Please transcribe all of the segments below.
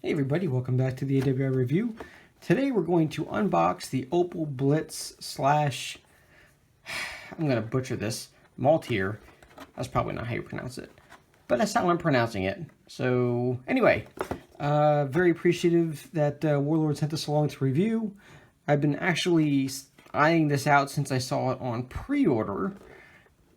Hey everybody, welcome back to the AWI Review. Today we're going to unbox the Opel Blitz slash, I'm going to butcher this, Maultier. That's probably not how you pronounce it, but that's how I'm pronouncing it. So anyway, very appreciative that Warlord sent us along to review. I've been actually eyeing this out since I saw it on pre-order.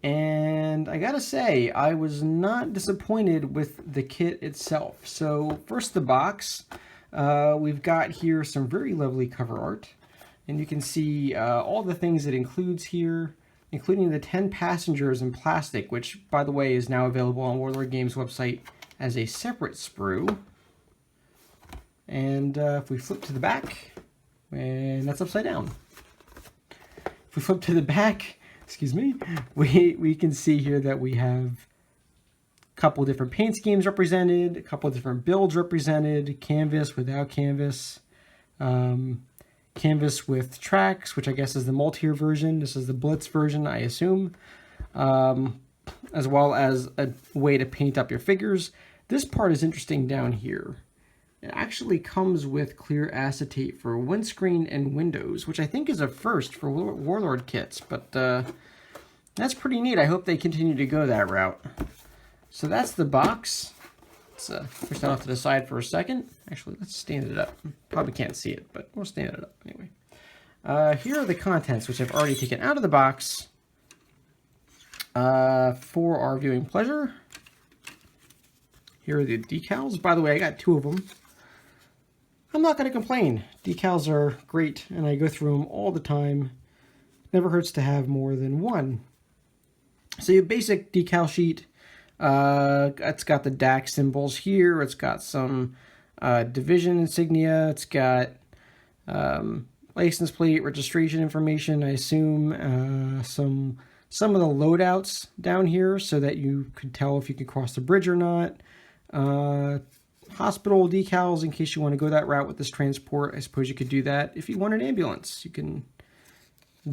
And I gotta say, I was not disappointed with the kit itself. So first the box, we've got here some very lovely cover art. And you can see all the things it includes here, including the 10 passengers in plastic, which by the way is now available on Warlord Games website as a separate sprue. And if we flip to the back, and that's upside down. If we flip to the back, excuse me, we can see here that we have a couple different paint schemes represented, a couple different builds represented, canvas, without canvas, canvas with tracks, which I guess is the Maultier version. This is the Blitz version, I assume, as well as a way to paint up your figures. This part is interesting down here. It actually comes with clear acetate for windscreen and windows, which I think is a first for Warlord kits, but that's pretty neat. I hope they continue to go that route. So that's the box. Let's push that off to the side for a second. Actually, let's stand it up. Probably can't see it, but we'll stand it up anyway. Here are the contents, which I've already taken out of the box for our viewing pleasure. Here are the decals. By the way, I got 2 of them. I'm not going to complain. Decals are great, and I go through them all the time. Never hurts to have more than one. So your basic decal sheet, it's got the DAC symbols here. It's got some division insignia. It's got license plate, registration information, I assume. Some of the loadouts down here so that you could tell if you could cross the bridge or not. Hospital decals in case you want to go that route with this transport. I suppose you could do that. If you want an ambulance, you can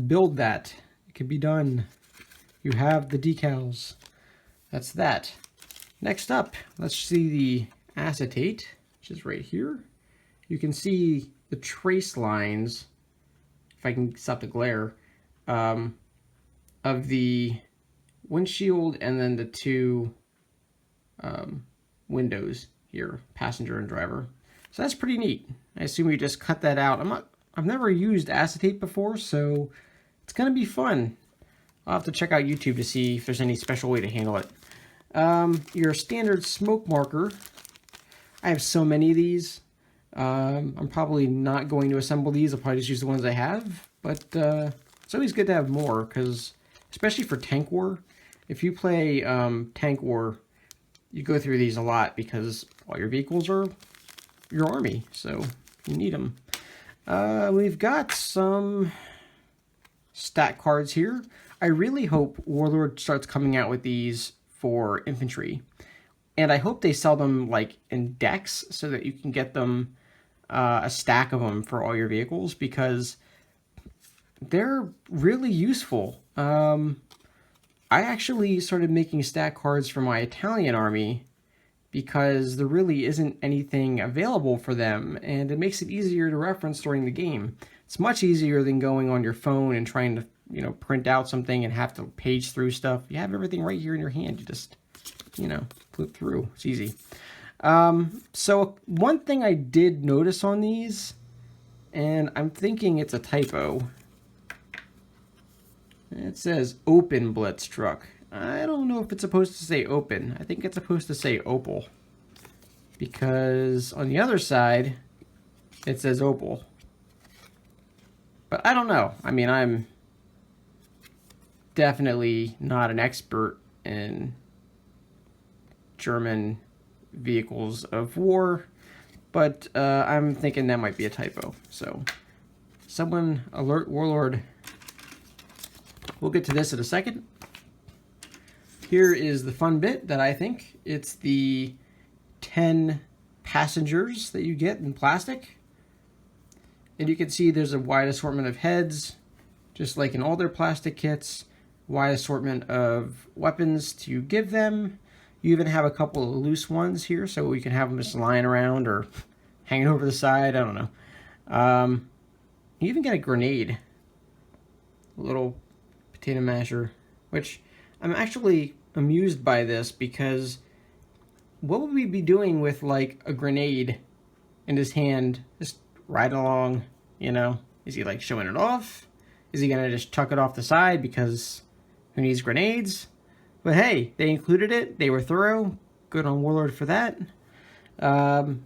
build that. It can be done. You have the decals. That's that. Next up, let's see the acetate, which is right here. You can see the trace lines, if I can stop the glare, of the windshield and then the 2 windows here, passenger and driver. So that's pretty neat. I assume you just cut that out. I've never used acetate before, so it's gonna be fun. I'll have to check out YouTube to see if there's any special way to handle it. Your standard smoke marker. I have so many of these. I'm probably not going to assemble these. I'll probably just use the ones I have. But it's always good to have more, because especially for Tank War, if you play Tank War, you go through these a lot because all your vehicles are your army, so you need them. We've got some stat cards here. I really hope Warlord starts coming out with these for infantry, and I hope they sell them like in decks so that you can get them a stack of them for all your vehicles, because they're really useful. I actually started making stat cards for my Italian army because there really isn't anything available for them, and it makes it easier to reference during the game. It's much easier than going on your phone and trying to, print out something and have to page through stuff. You have everything right here in your hand. You just, flip through. It's easy. So one thing I did notice on these, and I'm thinking it's a typo. It says Open Blitz truck. I don't know if it's supposed to say open. I think it's supposed to say Opel, because on the other side it says Opel. But I don't know. I mean, I'm definitely not an expert in German vehicles of war, but I'm thinking that might be a typo. So someone alert Warlord. We'll get to this in a second. Here is the fun bit that I think. It's the 10 passengers that you get in plastic. And you can see there's a wide assortment of heads, just like in all their plastic kits. Wide assortment of weapons to give them. You even have a couple of loose ones here, so you can have them just lying around or hanging over the side. I don't know. You even get a grenade, a little potato masher, which I'm actually amused by this, because what would we be doing with like a grenade in his hand, just riding along, you know? Is he like showing it off? Is he gonna just chuck it off the side because who needs grenades? But hey, they included it. They were thorough. Good on Warlord for that. I'm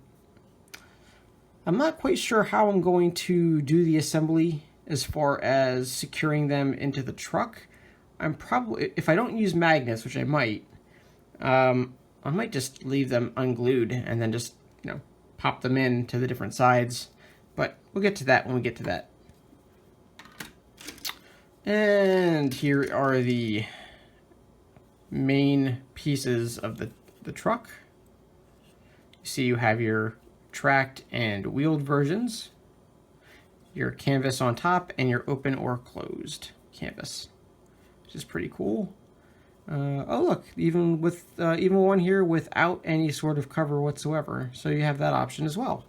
not quite sure how I'm going to do the assembly as far as securing them into the truck. I'm probably, if I don't use magnets, which I might just leave them unglued and then just, you know, pop them in to the different sides. But we'll get to that when we get to that. And here are the main pieces of the truck. You see you have your tracked and wheeled versions, your canvas on top, and your open or closed canvas, which is pretty cool. Oh look, even one here without any sort of cover whatsoever, so you have that option as well.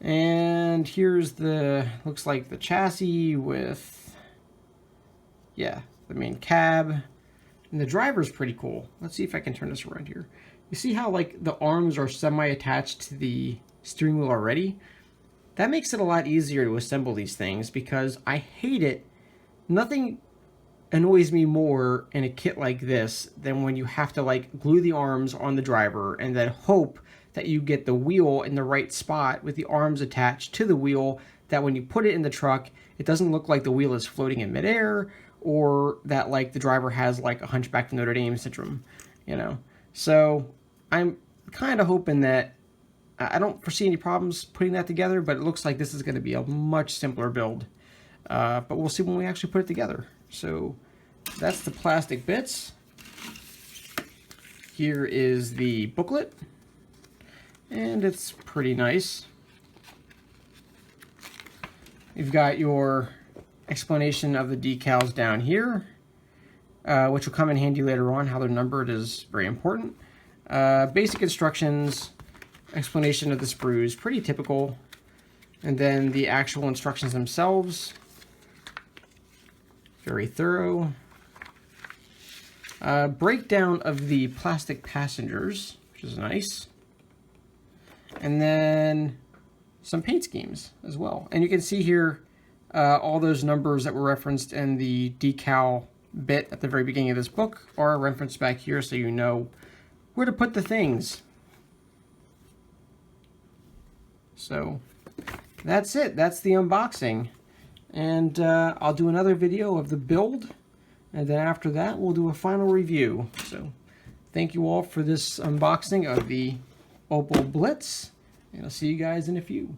And here's looks like the chassis with, yeah, the main cab. And the driver's pretty cool. Let's see if I can turn this around here. You see how like the arms are semi-attached to the steering wheel already? That makes it a lot easier to assemble these things, because I hate it. Nothing annoys me more in a kit like this than when you have to like glue the arms on the driver and then hope that you get the wheel in the right spot with the arms attached to the wheel, that when you put it in the truck, it doesn't look like the wheel is floating in midair, or that like the driver has like a Hunchback of Notre Dame syndrome, you know. So I'm kind of hoping that, I don't foresee any problems putting that together, but it looks like this is going to be a much simpler build. But we'll see when we actually put it together. So that's the plastic bits. Here is the booklet, and it's pretty nice. You've got your explanation of the decals down here, which will come in handy later on. How they're numbered is very important. Basic instructions, explanation of the sprues, pretty typical. And then the actual instructions themselves, very thorough. Breakdown of the plastic passengers, which is nice. And then some paint schemes as well. And you can see here all those numbers that were referenced in the decal bit at the very beginning of this book are referenced back here, so you know where to put the things. So that's it. That's the unboxing. And I'll do another video of the build, and then after that we'll do a final review. So thank you all for this unboxing of the Opel Blitz, and I'll see you guys in a few.